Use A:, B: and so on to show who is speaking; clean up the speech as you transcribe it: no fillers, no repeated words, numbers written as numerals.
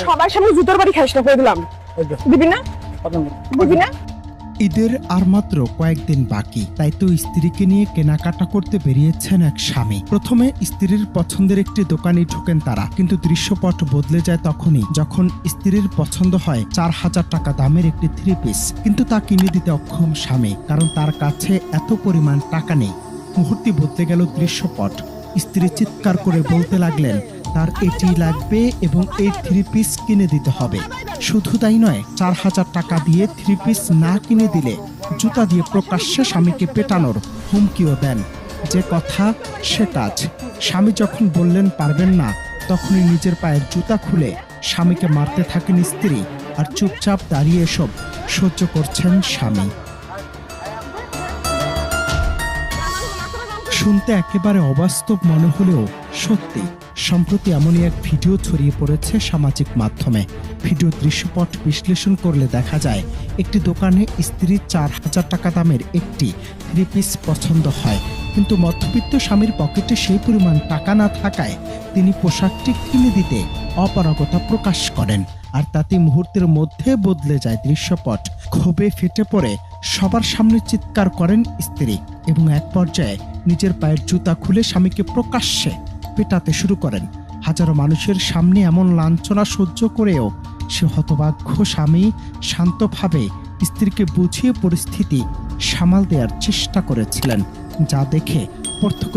A: সবার সামনে জুতোর বাড়ি খাইস না করে দিলাম। দিবি না? দিবি না?
B: ঈদের আর মাত্র কয়েকদিন বাকি, তাই তো স্ত্রীকে নিয়ে কেনাকাটা করতে বেরিয়েছেন এক স্বামী। প্রথমে স্ত্রীর পছন্দের একটি দোকানে ঢোকেন তারা, কিন্তু দৃশ্যপট বদলে যায় তখনই যখন স্ত্রীর পছন্দ হয় 4,000 টাকা দামের একটি 3 পিস। কিন্তু তা কিনে দিতে অক্ষম স্বামী, কারণ তার কাছে এত পরিমাণ টাকা নেই। মুহূর্তে বদলে গেল দৃশ্যপট। স্ত্রী চিৎকার করে বলতে লাগলেন তার এটি লাগবে এবং এই 3 পিস কিনে দিতে হবে। শুধু তাই নয়, 4,000 টাকা দিয়ে 3 পিস না কিনে দিলে জুতা দিয়ে প্রকাশ্যে স্বামীকে পেটানোর হুমকিও দেন। যে কথা সে কাজ। স্বামী যখন বললেন পারবেন না, তখনই নিজের পায়ের জুতা খুলে স্বামীকে মারতে থাকেন স্ত্রী, আর চুপচাপ দাঁড়িয়ে এসব সহ্য করছেন স্বামী। শুনতে একেবারে অবাস্তব মনে হলেও সত্যি। সম্প্রতি এমনই এক ভিডিও ছড়িয়ে পড়েছে সামাজিক মাধ্যমে। ভিডিও দৃশ্যপট বিশ্লেষণ করলে দেখা যায় একটি দোকানে স্ত্রীর 4,000 টাকা দামের একটি 3 পিস পছন্দ হয়, কিন্তু মধ্যবিত্ত স্বামীর পকেটে সেই পরিমাণ টাকা না থাকায় তিনি পোশাকটি কিনে দিতে অপারগতা প্রকাশ করেন, আর তাতে মুহূর্তের মধ্যে বদলে যায় দৃশ্যপট। ক্ষোভে ফেটে পড়ে সবার সামনে চিৎকার করেন স্ত্রী এবং এক পর্যায়ে নিজের পায়ের জুতা খুলে স্বামীকে প্রকাশ্যে পেটাতে শুরু করেন। হাজারো মানুষের সামনে এমন লাঞ্ছনা সহ্য করেও সে হতভাগ্য স্বামী শান্তভাবে স্ত্রীকে বুঝিয়ে পরিস্থিতি সামাল দেওয়ার চেষ্টা করেছিলেন, যা দেখে প্রত্যক্ষ